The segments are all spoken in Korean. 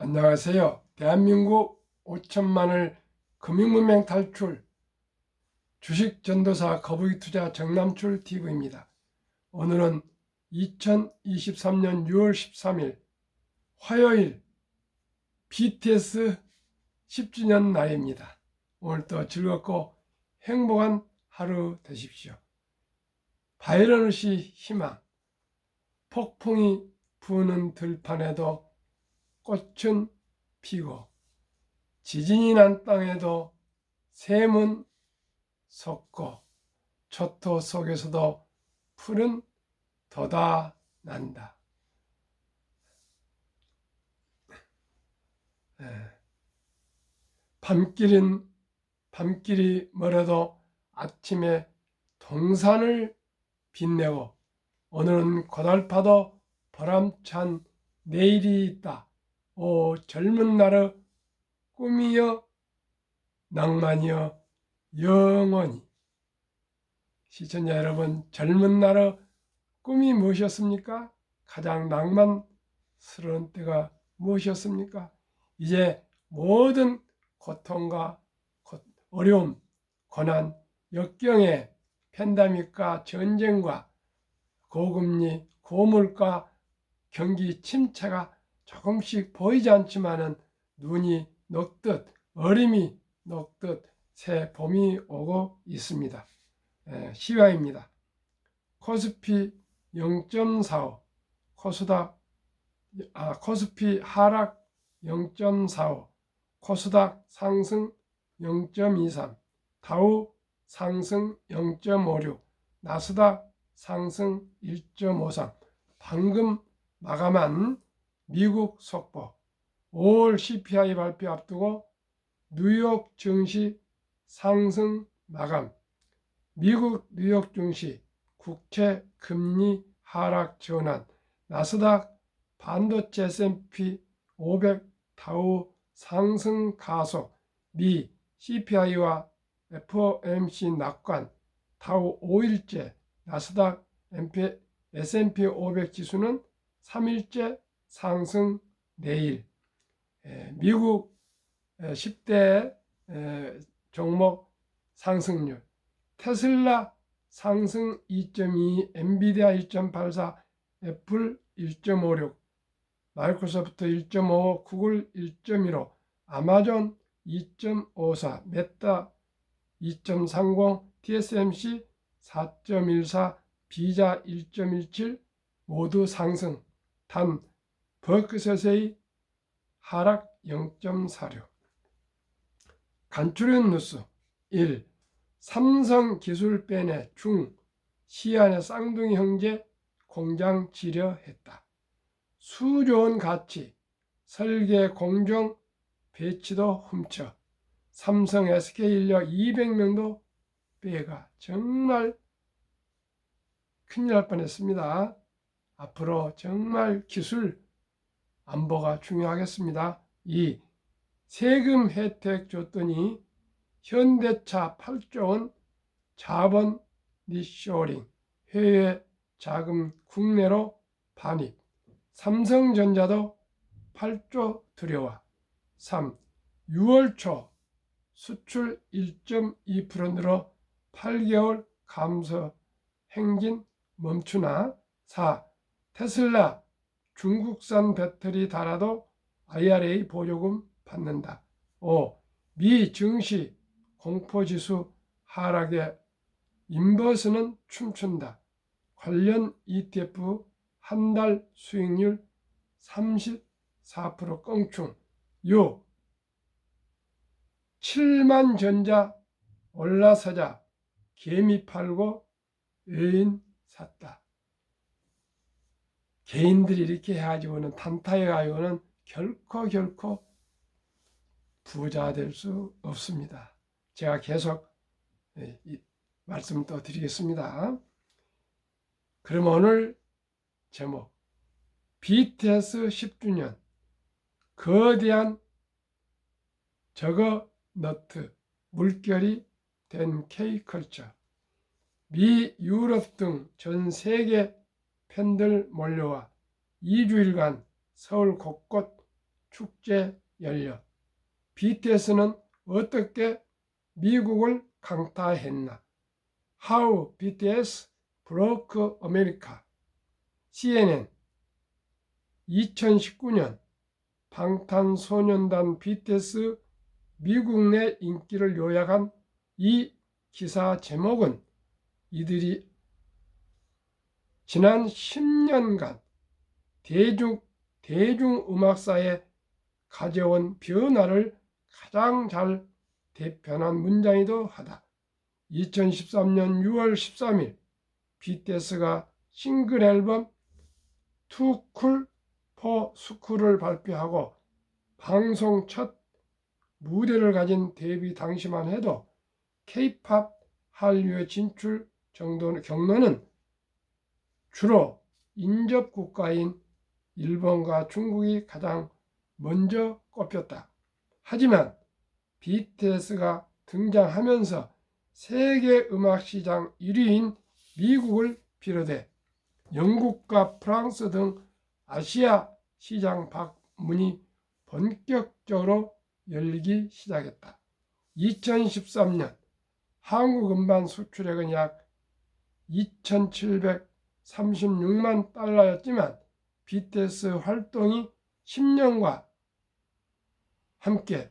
안녕하세요. 대한민국 5천만을 금융문맹 탈출 주식전도사 거북이투자 정남출 TV입니다. 오늘은 2023년 6월 13일 화요일 BTS 10주년 날입니다. 오늘도 즐겁고 행복한 하루 되십시오. 바이러시 희망, 폭풍이 부는 들판에도 꽃은 피고 지진이 난 땅에도 샘은 솟고 초토 속에서도 풀은 돋아난다. 밤길이 멀어도 아침에 동산을 빛내고 오늘은 고달파도 보람찬 내일이 있다. 오 젊은 날의 꿈이여 낭만이여 영원히. 시청자 여러분, 젊은 날의 꿈이 무엇이었습니까? 가장 낭만스러운 때가 무엇이었습니까? 이제 모든 고통과 어려움, 고난, 역경의 팬데믹과 전쟁과 고금리, 고물가, 경기 침체가 조금씩 보이지 않지만은 눈이 녹듯 얼음이 녹듯 새 봄이 오고 있습니다. 시가입니다. 코스피 0.45, 코스피 하락 0.45, 코스닥 상승 0.23, 다우 상승 0.56, 나스닥 상승 1.53. 방금 마감한 미국 속보 5월 CPI 발표 앞두고 뉴욕 증시 상승 마감, 미국 뉴욕 증시 국채 금리 하락 전환, 나스닥 반도체 S&P 500 다우 상승 가속, 미 CPI와 FOMC 낙관, 다우 5일째, 나스닥 S&P 500 지수는 3일째 상승 내일. 미국 10대 종목 상승률, 테슬라 상승 2.2, 엔비디아 1.84, 애플 1.56, 마이크로소프트 1.5, 구글 1.15, 아마존 2.54, 메타 2.30, TSMC 4.14, 비자 1.17 모두 상승. 단 버크셔스의 하락 0.46. 간추린 뉴스 1. 삼성기술변의 중 시안의 쌍둥이 형제 공장 지려했다. 수조원 가치 설계 공정 배치도 훔쳐 삼성 SK 인력 200명도 빼가. 정말 큰일 날 뻔했습니다. 앞으로 정말 기술 안보가 중요하겠습니다. 2. 세금 혜택 줬더니 현대차 8조 원 자본 리쇼링, 해외 자금 국내로 반입. 삼성전자도 8조 들여와. 3. 6월 초 수출 1.2% 늘어 8개월 감소 행진 멈추나. 4. 테슬라 중국산 배터리 달아도 IRA 보조금 받는다. 5. 미 증시 공포지수 하락에 인버스는 춤춘다. 관련 ETF 한 달 수익률 34% 껑충. 6. 7만 전자 올라서자 개미 팔고 외인 샀다. 개인들이 이렇게 해가지고는 단타해가지고는 결코 부자 될 수 없습니다. 제가 계속 말씀 또 드리겠습니다. 그럼 오늘 제목 BTS 10주년 거대한 저거너트 물결이 된 K컬처. 미, 유럽 등 전 세계 팬들 몰려와 2주일간 서울 곳곳 축제 열려 BTS는 어떻게 미국을 강타했나? How BTS broke America. CNN 2019년 방탄소년단 BTS 미국 내 인기를 요약한 이 기사 제목은 이들이 지난 10년간 대중음악사에 가져온 변화를 가장 잘 대표한 문장이기도 하다. 2013년 6월 13일 BTS가 싱글 앨범 Too Cool for School을 발표하고 방송 첫 무대를 가진 데뷔 당시만 해도 K-POP 한류의 진출 경로는 주로 인접 국가인 일본과 중국이 가장 먼저 꼽혔다. 하지만 BTS가 등장하면서 세계 음악 시장 1위인 미국을 비롯해 영국과 프랑스 등 아시아 시장 방문이 본격적으로 열리기 시작했다. 2013년 한국 음반 수출액은 약 2,736만 달러였지만 BTS 활동이 10년과 함께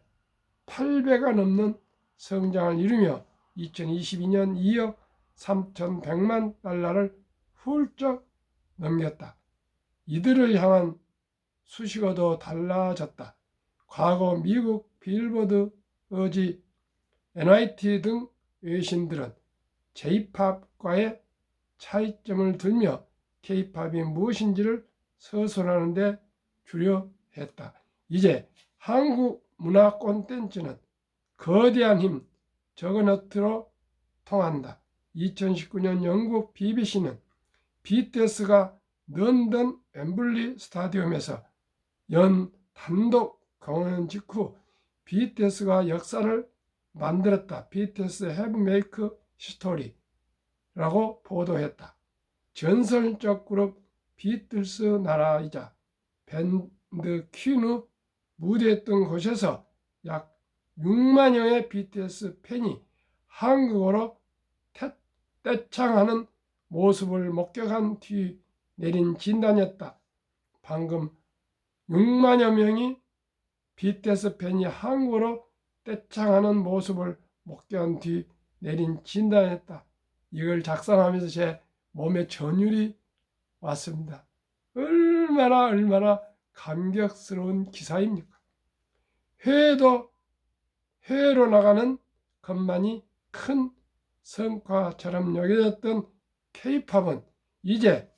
8배가 넘는 성장을 이루며 2022년 2억 3,100만 달러를 훌쩍 넘겼다. 이들을 향한 수식어도 달라졌다. 과거 미국 빌보드, 어지, NYT 등 외신들은 J-POP과의 차이점을 들며 K-POP이 무엇인지를 서술하는 데 주려 했다. 이제 한국 문화 콘텐츠는 거대한 힘, 저거너트로 통한다. 2019년 영국 BBC는 BTS가 런던 웸블리 스타디움에서 연 단독 공연 직후 BTS가 역사를 만들었다. BTS have make history라고 보도했다. 전설적 그룹 비틀스 나라이자 밴드 퀸의 무대했던 곳에서 약 6만여의 BTS 팬이 한국어로 떼창하는 모습을 목격한 뒤 내린 진단이었다. 방금 6만여 명이 BTS 팬이 한국어로 떼창하는 모습을 목격한 뒤 내린 진단이었다. 이걸 작성하면서 제 몸에 전율이 왔습니다. 얼마나 감격스러운 기사입니까? 해외로 나가는 것만이 큰 성과처럼 여겨졌던 K-POP은 이제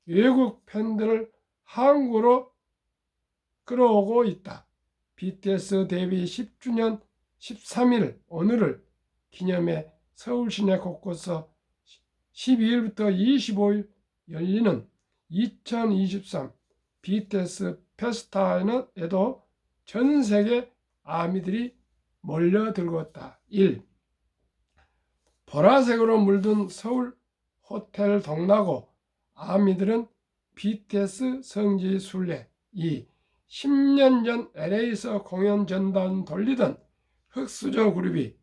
외국 팬들을 한국으로 끌어오고 있다. BTS 데뷔 10주년 13일 오늘을 기념해 서울 시내 곳곳서 12일부터 25일 열리는 2023 BTS 페스타에도 전 세계 아미들이 몰려들고 있다. 1. 보라색으로 물든 서울 호텔 동라고 아미들은 BTS 성지 순례. 2. 10년 전 LA에서 공연 전단 돌리던 흑수저 그룹이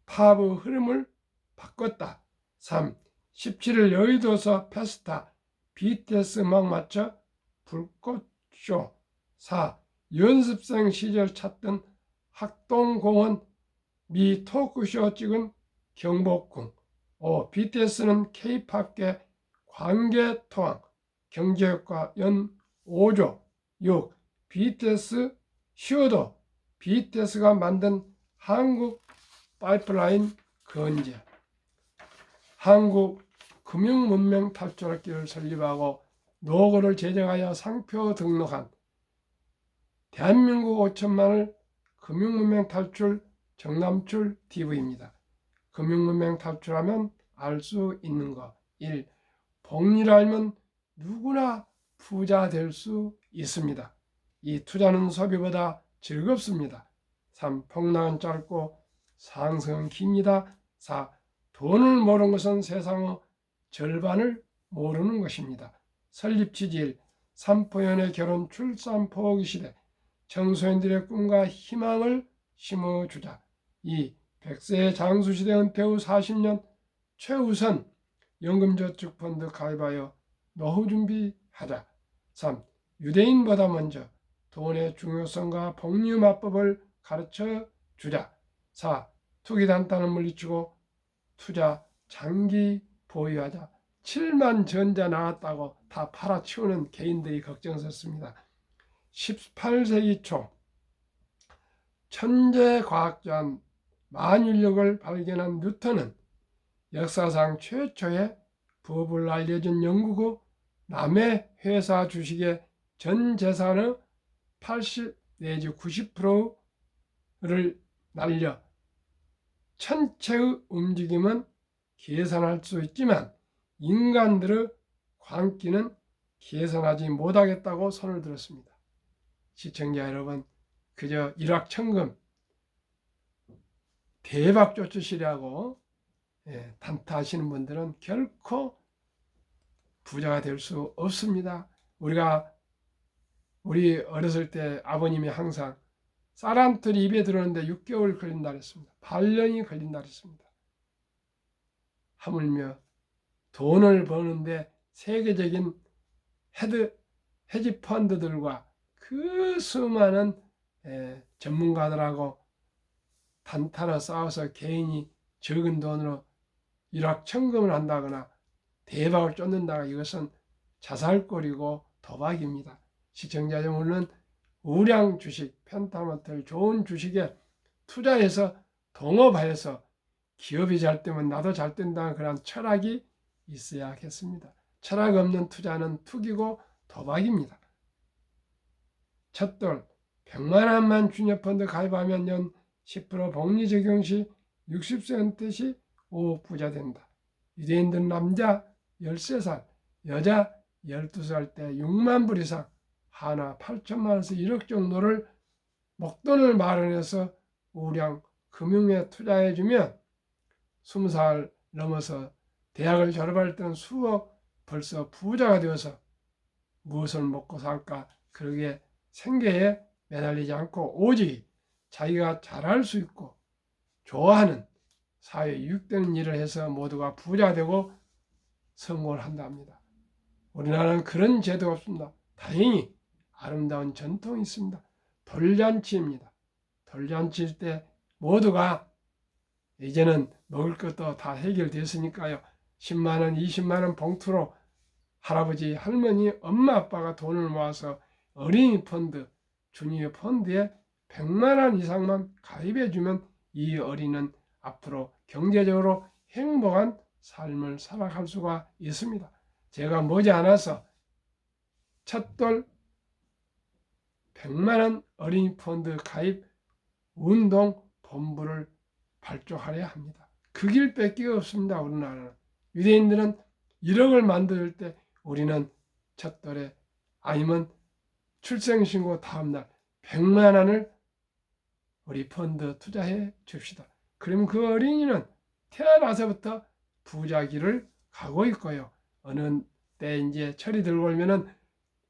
팝의 흐름을 바꿨다. 3. 17일 여의도에서 페스타 BTS 음악 맞춰 불꽃쇼. 4. 연습생 시절 찾던 학동공원 미 토크쇼 찍은 경복궁. 5. BTS는 K-POP계 관계토항 경제효과 연 5조. 6. BTS 쇼도 BTS가 만든 한국 파이프라인 건재. 한국 금융문명 탈출학교를 설립하고 노고를 제정하여 상표 등록한 대한민국 5천만을 금융문명 탈출 정남출 TV입니다. 금융문명 탈출하면 알 수 있는 것. 1. 복리를 알면 누구나 부자 될 수 있습니다. 2. 투자는 소비보다 즐겁습니다. 3. 폭락은 짧고 상승은 깁니다. 4. 돈을 모르는 것은 세상의 절반을 모르는 것입니다. 설립 취지 1. 삼포연의 결혼 출산 포기 시대 청소년들의 꿈과 희망을 심어주자. 2. 100세 장수시대 은퇴 후 40년 최우선 연금저축펀드 가입하여 노후 준비하자. 3. 유대인보다 먼저 돈의 중요성과 복리마법을 가르쳐 주자. 4. 투기 단단을 물리치고 투자 장기 보유하자. 7만 전자 나왔다고 다 팔아치우는 개인들이 걱정스럽습니다. 18세기 초 천재 과학자 만유력을 발견한 뉴턴은 역사상 최초의 법을 알려준 영국 후 남의 회사 주식의 전 재산의 80 내지 90%를 날려 천체의 움직임은 계산할 수 있지만 인간들의 광기는 계산하지 못하겠다고 손을 들었습니다. 시청자 여러분, 그저 일확천금 대박 쫓으시려고 단타하시는 분들은 결코 부자가 될 수 없습니다. 우리 어렸을 때 아버님이 항상 쌀 한 톨이 입에 들어오는데 6개월 걸린다 그랬습니다. 8년이 걸린다 그랬습니다. 하물며 돈을 버는데 세계적인 헤지 펀드들과 그 수많은 전문가들하고 단타나 싸워서 개인이 적은 돈으로 일확천금을 한다거나 대박을 쫓는다가 이것은 자살골이고 도박입니다. 시청자 여러분은 우량 주식, 펜타멘탈 좋은 주식에 투자해서 동업하여서 기업이 잘 되면 나도 잘 된다는 그런 철학이 있어야겠습니다. 철학 없는 투자는 투기고 도박입니다. 첫돌 100만 원만 주녀펀드 가입하면 연 10% 복리 적용 시 60세 은퇴 시 5억 부자 된다. 유대인들 남자 13살, 여자 12살 때 6만 불 이상 하나 8천만 원에서 1억 정도를 목돈을 마련해서 우량 금융에 투자해주면 20살 넘어서 대학을 졸업할 때는 수억 벌써 부자가 되어서 무엇을 먹고 살까 그러게 생계에 매달리지 않고 오직 자기가 잘할 수 있고 좋아하는 사회에 유익되는 일을 해서 모두가 부자가 되고 성공을 한답니다. 우리나라는 그런 제도가 없습니다. 다행히 아름다운 전통이 있습니다. 돌잔치입니다. 돌잔치일 때 모두가 이제는 먹을 것도 다 해결됐으니까요. 10만 원, 20만 원 봉투로 할아버지, 할머니, 엄마, 아빠가 돈을 모아서 어린이 펀드, 주니어 펀드에 100만 원 이상만 가입해주면 이 어린이는 앞으로 경제적으로 행복한 삶을 살아갈 수가 있습니다. 제가 머지않아서 첫돌 100만 원 어린이 펀드 가입 운동 본부를 발족하려야 합니다. 그 길밖에 없습니다. 우리나라는. 유대인들은 1억을 만들 때 우리는 첫돌에 아니면 출생신고 다음날 100만 원을 우리 펀드 투자해 줍시다. 그러면 그 어린이는 태어나서부터 부자기를 가고 있고요. 어느 때 이제 철이 들고 오면은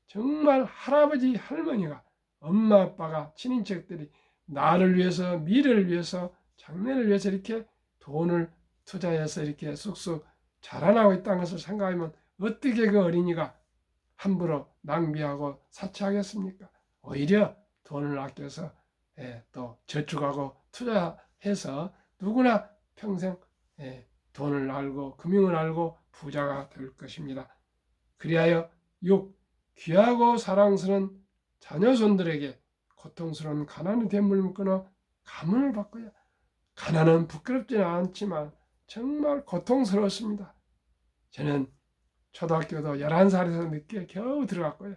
정말 할아버지, 할머니가 엄마, 아빠가 친인척들이 나를 위해서, 미래를 위해서, 장래를 위해서 이렇게 돈을 투자해서 이렇게 쑥쑥 자라나고 있다는 것을 생각하면 어떻게 그 어린이가 함부로 낭비하고 사치하겠습니까? 오히려 돈을 아껴서 또 저축하고 투자해서 누구나 평생 돈을 알고 금융을 알고 부자가 될 것입니다. 그리하여 6. 귀하고 사랑스러운 자녀손들에게 고통스러운 가난의 대물을 끊어 가문을 바꿔야. 가난은 부끄럽지는 않지만 정말 고통스러웠습니다. 저는 초등학교도 11살에서 늦게 겨우 들어갔고요.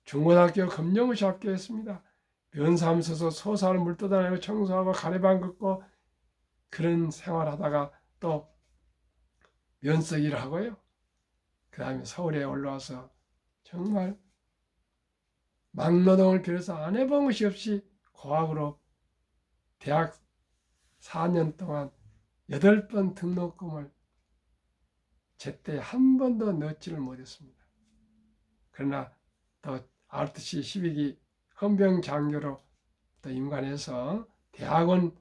중고등학교 검정고시 합격했습니다. 면사무소에서 소사를 물떠다니고 청소하고 가래방 긋고 그런 생활하다가 또 면쓰기를 하고요. 그 다음에 서울에 올라와서 정말 막노동을 비롯해서 안 해본 것이 없이 고학으로 대학 4년 동안 8번 등록금을 제때 한 번도 넣지를 못했습니다. 그러나 또 RTC 12기 헌병장교로 또 임관해서 대학원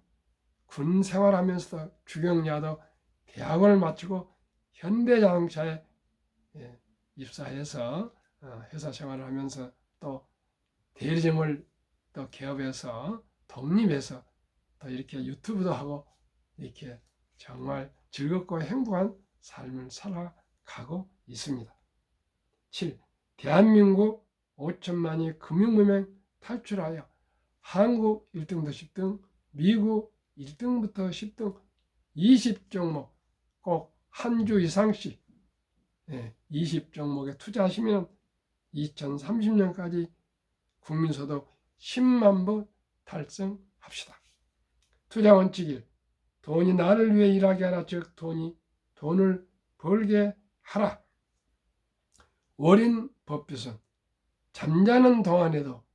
군 생활하면서도 주경야도 대학원을 마치고 현대자동차에 입사해서 회사 생활을 하면서 또 대리점을 또 개업해서 독립해서 또 이렇게 유튜브도 하고 이렇게 정말 즐겁고 행복한 삶을 살아가고 있습니다. 7. 대한민국 5천만이 금융무명 탈출하여 한국 1등부터 10등, 미국 1등부터 10등 20종목 꼭 한 주 이상씩 20종목에 투자하시면 2030년까지 국민소득 10만 부 달성합시다. 투자 원칙 1. 돈이 나를 위해 일하게 하라. 즉 돈을 벌게 하라. 워린 버핏은 잠자는 동안에도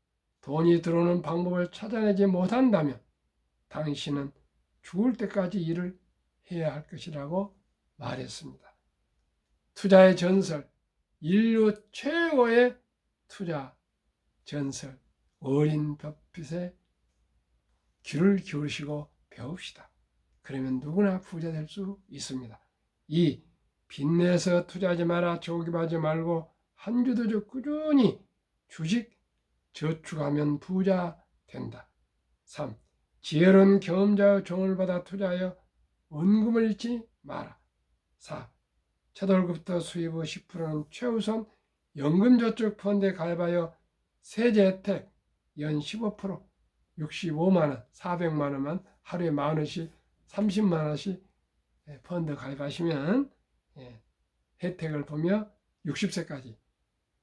돈이 들어오는 방법을 찾아내지 못한다면 당신은 죽을 때까지 일을 해야 할 것이라고 말했습니다. 투자의 전설, 인류 최고의 투자 전설 워린 버핏의 귀를 기울이시고 배웁시다. 그러면 누구나 부자 될 수 있습니다. 2. 빚내서 투자하지 마라. 조급하지 말고 한 주도 꾸준히 주식 저축하면 부자 된다. 3. 지혜로운 경험자의 조언을 받아 투자하여 원금을 잃지 마라. 4. 첫 월급부터 수입의 10%는 최우선 연금저축펀드에 가입하여 세제 혜택 연 15%, 65만원, 400만원만 하루에 만원씩 30만원씩 펀드 가입하시면 혜택을 보며 60세까지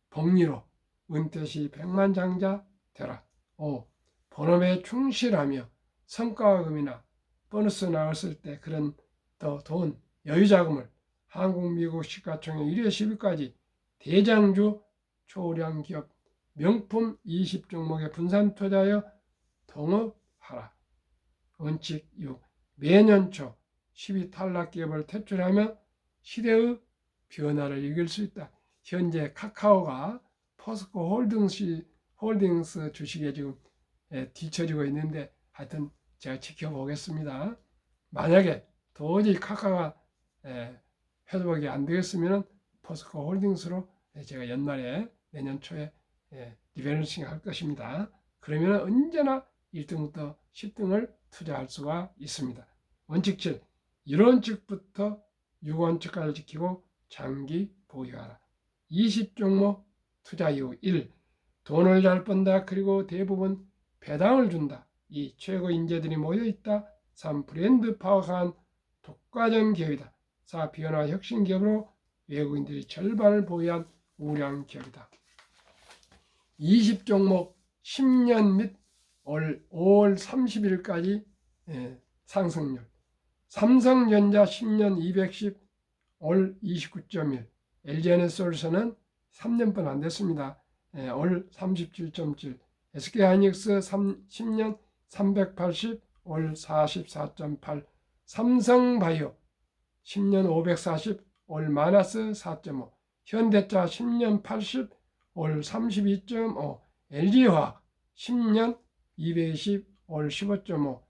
복리로 은퇴 시 백만장자 되라. 5. 본업에 충실하며 성과금이나 보너스 나왔을 때 그런 또 돈, 여유자금을 한국, 미국 시가총액 1회 10위까지 대장주 초량 기업 명품 20종목에 분산 투자하여 동업하라. 원칙 6. 매년 초 10위 탈락 기업을 퇴출하면 시대의 변화를 이길 수 있다. 현재 카카오가 포스코 홀딩스 주식에 지금 뒤처지고 있는데 하여튼 제가 지켜보겠습니다. 만약에 도저히 카카오가 회복이 안 되겠으면 포스코 홀딩스로 제가 연말에 내년 초에 리밸런싱 할 것입니다. 그러면 언제나 1등부터 10등을 투자할 수가 있습니다. 원칙 7. 1원칙부터 6원칙까지 지키고 장기 보유하라. 20종목 투자 이후 1. 돈을 잘 번다. 그리고 대부분 배당을 준다. 2. 최고 인재들이 모여있다. 3. 브랜드 파워한 독과점 기업이다. 4. 변화 혁신 기업으로 외국인들이 절반을 보유한 우량 기업이다. 20종목 10년 및 올 5월 30일까지 상승률. 삼성전자 10년 210, 올 29.1. LG에너지솔루션은 3년뿐 안 됐습니다. 올 37.7. SK하이닉스 10년 380, 올 44.8. 삼성바이오 10년 540, 올 마이너스 4.5. 현대차 10년 80, 올 32.5. LG화학 10년 220, 올 15.5.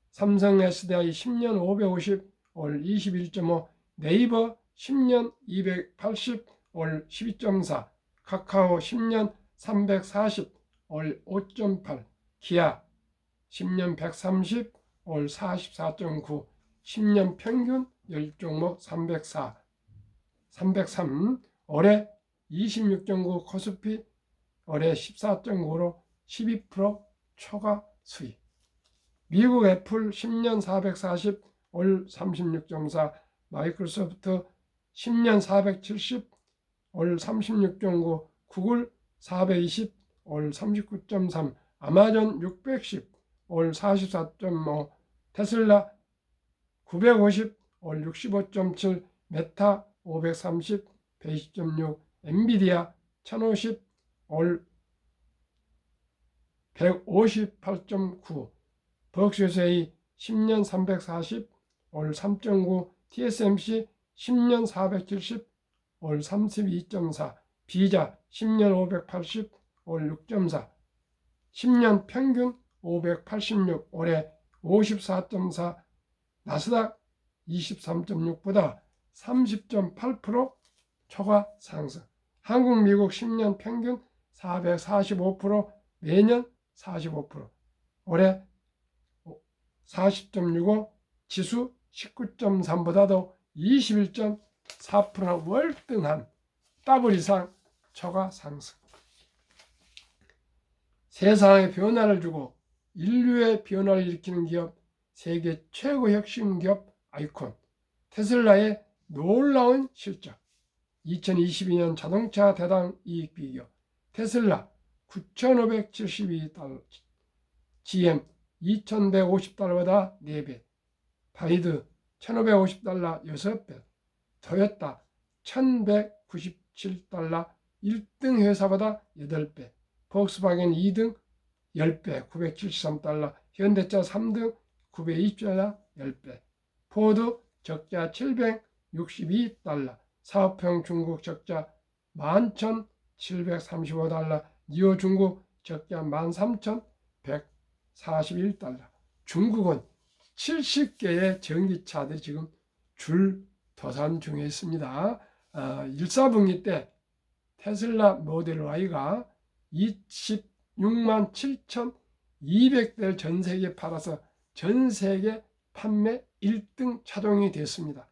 삼성 SDI 10년 550, 올 21.5. 네이버 10년 280, 올 12.4. 카카오 10년 340, 올 5.8. 기아 10년 130, 올 44.9. 10년 평균 10종목 303. 올해 26.9. 코스피 올해 14.9로 12% 초과 수익. 미국 애플 10년 440, 올 36.4. 마이크로소프트 10년 470, 올 36.9. 구글 420, 올 39.3. 아마존 610, 올 44.5. 테슬라 950, 올 65.7. 메타 530, 120.6. 엔비디아 1050, 올 158.9. 버크셔스의 10년 340, 올 3.9. TSMC 10년 470, 올 32.4. 비자 10년 580, 올 6.4. 10년 평균 586, 올해 54.4, 나스닥 23.6보다 30.8% 초과 상승. 한국, 미국 10년 평균 445%, 매년 45%, 올해 40.65, 지수 19.3보다도 21.4% 월등한 더블 이상 초과 상승. 세상에 변화를 주고 인류의 변화를 일으키는 기업, 세계 최고 혁신 기업 아이콘 테슬라의 놀라운 실적. 2022년 자동차 대당 이익 비교. 테슬라 9,572달러, GM 2,150달러보다 4배, 바이드 1,550달러 6배, 토요타 1,197달러 1등 회사보다 8배, 폭스바겐 2등 10배 973달러, 현대차 3등 920달러 10배, 포드 적자 762달러, 사업형 중국 적자 11,735달러, 니오 중국 적자 13,141달러. 중국은 70개의 전기차들이 지금 줄 도산 중에 있습니다. 1사분기 때 테슬라 모델 Y가 26만 7,200대를 전 세계에 팔아서 전 세계 판매 1등 차종이 됐습니다.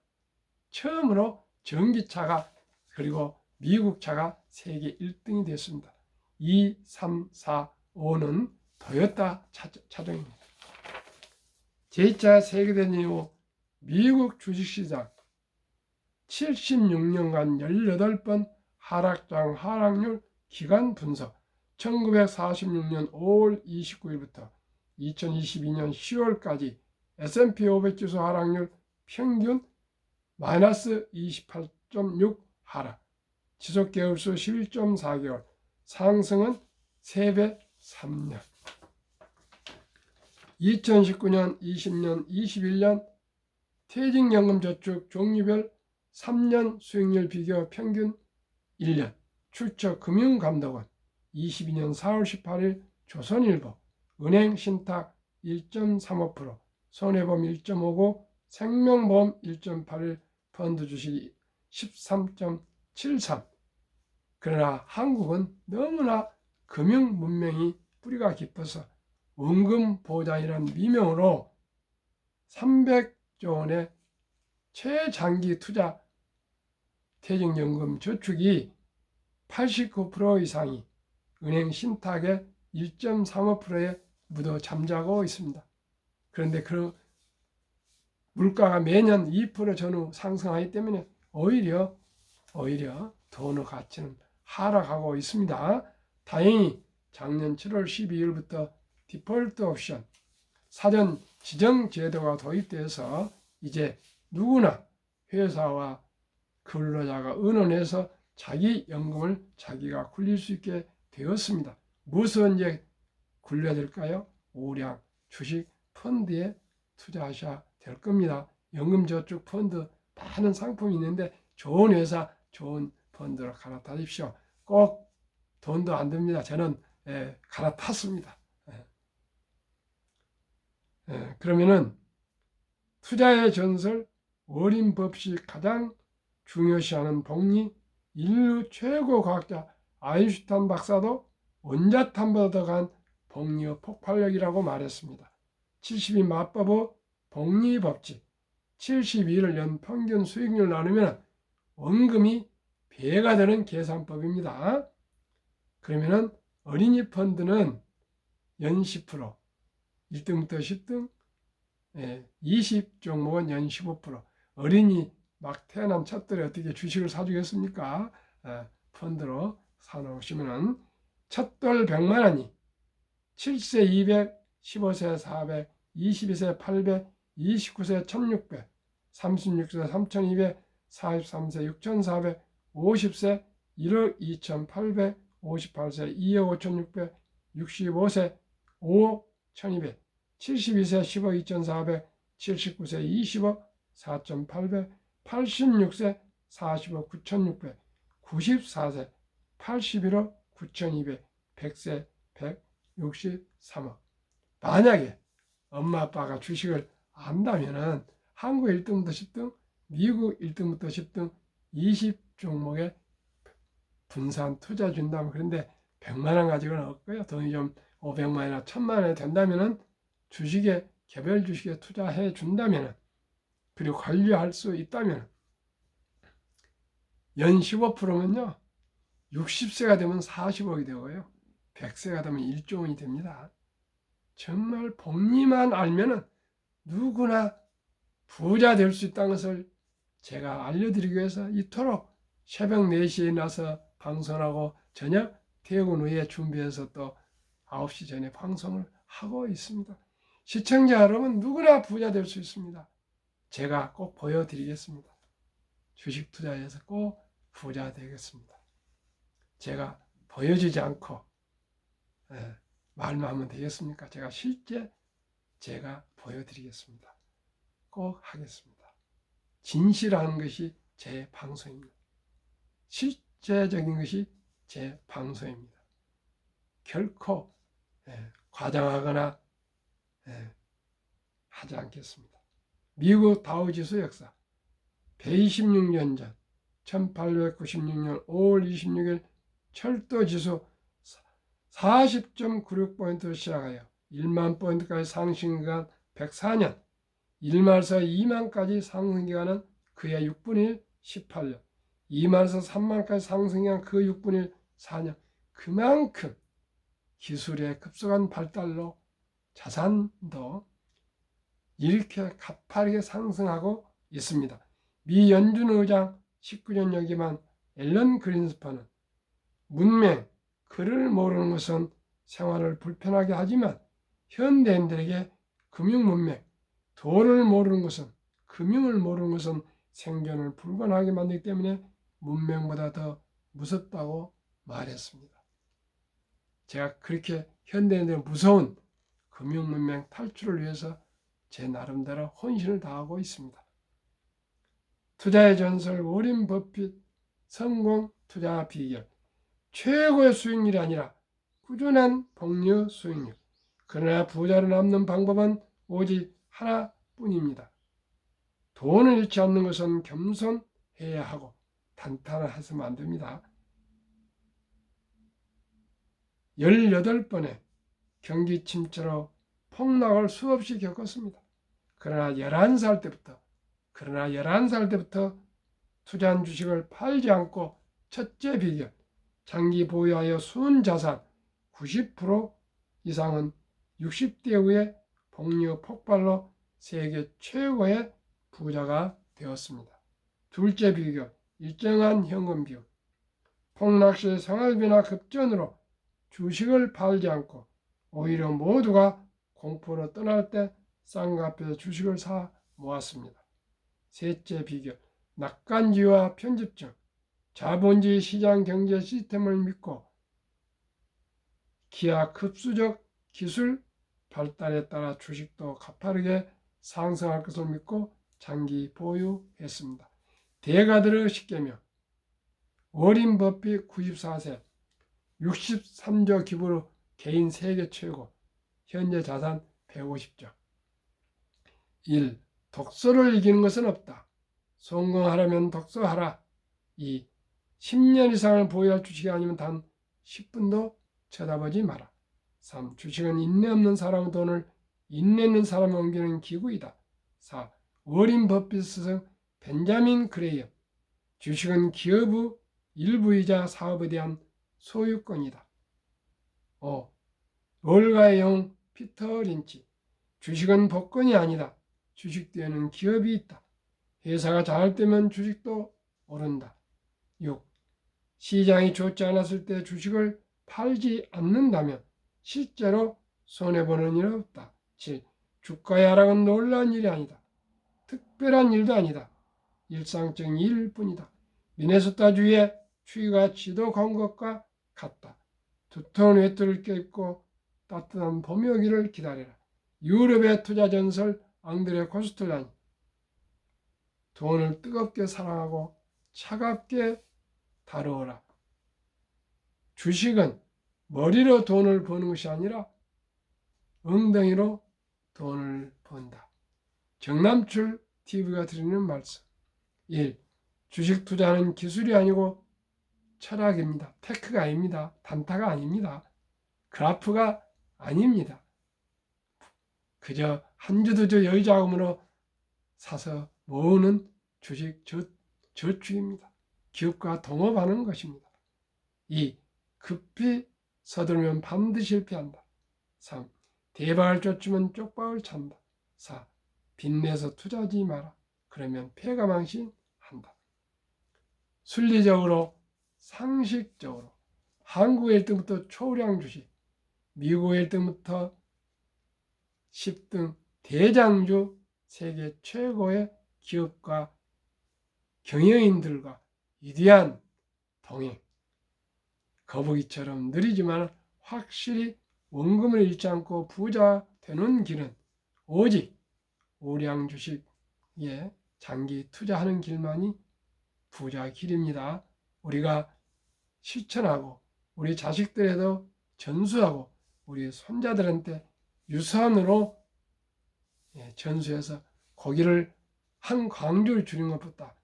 처음으로 전기차가, 그리고 미국 차가 세계 1등이 됐습니다. 2, 3, 4, 5는 토요타 차종입니다. 제2차 세계대전 이후 미국 주식시장 76년간 18번 하락장 하락률 기간 분석. 1946년 5월 29일부터 2022년 10월까지 S&P 500 지수 하락률 평균 마이너스 28.6 하락, 지속개월수 11.4개월, 상승은 3배 3년. 2019년, 20년, 21년 퇴직연금저축 종류별 3년 수익률 비교 평균 1년. 출처 금융감독원 22년 4월 18일 조선일보. 은행 신탁 1.35%, 손해보험 1.59%, 생명보험 1.81%, 펀드 주식 13.73%. 그러나 한국은 너무나 금융 문명이 뿌리가 깊어서 원금보장이라는 미명으로 300조 원의 최장기 투자 퇴직연금 저축이 89% 이상이 은행 신탁의 1.35%에 묻어 잠자고 있습니다. 그런데 그 물가가 매년 2% 전후 상승하기 때문에 오히려 돈의 가치는 하락하고 있습니다. 다행히 작년 7월 12일부터 디폴트 옵션 사전 지정 제도가 도입돼서 이제 누구나 회사와 근로자가 의논해서 자기 연금을 자기가 굴릴 수 있게 되었습니다. 무엇을 이제 굴려야 될까요? 우량 주식 펀드에 투자하셔야 될 겁니다. 연금저축 펀드 많은 상품이 있는데 좋은 회사, 좋은 펀드로 갈아타십시오. 꼭 돈도 안 듭니다. 저는 갈아탔습니다. 그러면은 투자의 전설 워린 버핏이 가장 중요시하는 복리, 인류 최고 과학자 아인슈타인 박사도 원자탄보다 더 강한 복리의 폭발력이라고 말했습니다. 70이 맞법의 복리 법칙, 72를 연 평균 수익률 나누면 원금이 배가 되는 계산법입니다. 그러면은 어린이 펀드는 연 10%, 1등부터 10등, 20종목은 연 15%. 어린이 막 태어난 첫 달에 어떻게 주식을 사주겠습니까? 펀드로 사놓으시면 첫돌 100만 원이 7세 200, 15세 400, 22세 800, 29세 1600, 36세 3200, 43세 6400, 50세 1억 2800, 58세 2억 5600, 65세 5억 1200, 72세 10억 2400, 79세 20억 4800, 86세 40억 9600, 94세 81억 9200, 100세 100억 63억. 만약에 엄마 아빠가 주식을 안다면은 한국 1등부터 10등, 미국 1등부터 10등 20종목에 분산 투자 준다면, 그런데 100만 원 가지고는 없고요. 돈이 좀 500만 원이나 1000만 원이 된다면은 주식에, 개별 주식에 투자해 준다면은, 그리고 관리할 수 있다면 연 15%면요 60세가 되면 40억이 되고요 100세가 되면 1조 원이 됩니다. 정말 복리만 알면은 누구나 부자 될 수 있다는 것을 제가 알려드리기 위해서 이토록 새벽 4시에 나서 방송하고 저녁 퇴근 후에 준비해서 또 9시 전에 방송을 하고 있습니다. 시청자 여러분, 누구나 부자 될 수 있습니다. 제가 꼭 보여드리겠습니다. 주식 투자해서 꼭 부자 되겠습니다. 제가 보여주지 않고 말만 하면 되겠습니까? 제가 실제 제가 보여드리겠습니다. 꼭 하겠습니다. 진실한 것이 제 방송입니다. 실제적인 것이 제 방송입니다. 결코 과장하거나 하지 않겠습니다. 미국 다우지수 역사 126년 전 1896년 5월 26일 철도지수 40.96포인트로 시작하여 1만 포인트까지 상승기간 104년, 1만에서 2만까지 상승기간은 그의 6분의 1 18년, 2만에서 3만까지 상승기간 그 6분의 1 4년. 그만큼 기술의 급속한 발달로 자산도 이렇게 가파르게 상승하고 있습니다. 미 연준 의장 19년 역임한 앨런 그린스판은 문맹, 글을 모르는 것은 생활을 불편하게 하지만 현대인들에게 금융 문맹, 돈을 모르는 것은, 금융을 모르는 것은 생존을 불가능하게 만들기 때문에 문맹보다 더 무섭다고 말했습니다. 제가 그렇게 현대인들의 무서운 금융 문맹 탈출을 위해서 제 나름대로 헌신을 다하고 있습니다. 투자의 전설 워렌 버핏 성공 투자 비결. 최고의 수익률이 아니라 꾸준한 복리 수익률. 그러나 부자로 남는 방법은 오직 하나뿐입니다. 돈을 잃지 않는 것은 겸손해야 하고 단단해서는 안 됩니다. 18번의 경기 침체로 폭락을 수없이 겪었습니다. 그러나 11살 때부터 투자한 주식을 팔지 않고 첫째 비결, 장기 보유하여 순자산 90% 이상은 60대 후에 복리 폭발로 세계 최고의 부자가 되었습니다. 둘째 비결, 일정한 현금 비율. 폭락 시 생활비나 급전으로 주식을 팔지 않고 오히려 모두가 공포로 떠날 때 쌍값에서 주식을 사 모았습니다. 셋째 비결, 낙관지와 편집증. 자본주의 시장 경제 시스템을 믿고 기하급수적 기술 발달에 따라 주식도 가파르게 상승할 것을 믿고 장기 보유했습니다. 대가들의 10계명. 워렌 버핏 94세 63조 기부로 개인 세계 최고, 현재 자산 150조. 1. 독서를 이기는 것은 없다. 성공하려면 독서하라. 2. 10년 이상을 보유할 주식이 아니면 단 10분도 쳐다보지 마라. 3. 주식은 인내 없는 사람의 돈을 인내 있는 사람에 옮기는 기구이다. 4. 워렌 버핏 스승 벤자민 그레이엄. 주식은 기업의 일부이자 사업에 대한 소유권이다. 5. 월가의 영 피터 린치. 주식은 복권이 아니다. 주식 뒤에는 기업이 있다. 회사가 잘 되면 주식도 오른다. 6. 시장이 좋지 않았을 때 주식을 팔지 않는다면 실제로 손해보는 일은 없다. 7. 주가의 하락은 놀라운 일이 아니다. 특별한 일도 아니다. 일상적인 일일 뿐이다. 미네소타주의 추위가 지도 건 것과 같다. 두터운 외투를 껴입고 따뜻한 봄이 오기를 기다려라. 유럽의 투자 전설 앙드레 코스텔라니. 돈을 뜨겁게 사랑하고 차갑게 다루어라. 주식은 머리로 돈을 버는 것이 아니라 엉덩이로 돈을 번다. 정남출 TV가 드리는 말씀. 1. 주식 투자는 기술이 아니고 철학입니다. 테크가 아닙니다. 단타가 아닙니다. 그래프가 아닙니다. 그저 한 주 두 주 여유자금으로 사서 모으는 주식 저축입니다. 기업과 동업하는 것입니다. 2. 급히 서두르면 반드시 실패한다. 3. 대박을 쫓으면 쪽박을 찬다. 4. 빚내서 투자하지 마라. 그러면 패가망신한다. 순리적으로 상식적으로 한국의 1등부터 초우량 주식, 미국의 1등부터 10등 대장주 세계 최고의 기업과 경영인들과 위대한 동행, 거북이처럼 느리지만 확실히 원금을 잃지 않고 부자 되는 길은 오직 우량 주식에 장기 투자하는 길만이 부자 길입니다. 우리가 실천하고 우리 자식들에도 전수하고 우리 손자들한테 유산으로 전수해서 고기를 한 광주를 주는 것보다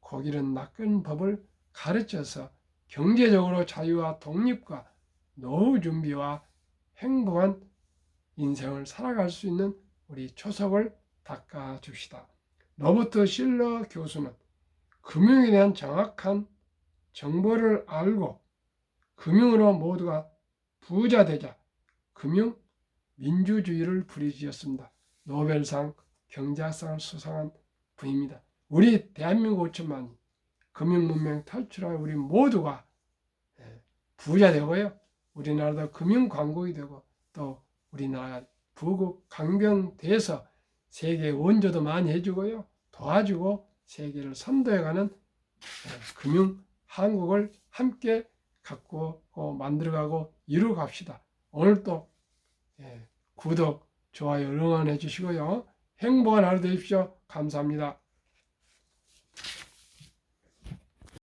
고기를 낚은 법을 가르쳐서 경제적으로 자유와 독립과 노후 준비와 행복한 인생을 살아갈 수 있는 우리 초석을 닦아줍시다. 로버트 실러 교수는 금융에 대한 정확한 정보를 알고 금융으로 모두가 부자 되자 금융 민주주의를 부르짖었습니다. 노벨상 경제학상을 수상한 분입니다. 우리 대한민국 5천만이 금융문명 탈출하여 우리 모두가 부자 되고요. 우리나라도 금융강국이 되고 또 우리나라가 부국 강병돼서 세계 원조도 많이 해주고요. 도와주고 세계를 선도해가는 금융 한국을 함께 갖고 만들어가고 이루어갑시다. 오늘도 구독, 좋아요 응원해 주시고요. 행복한 하루 되십시오. 감사합니다.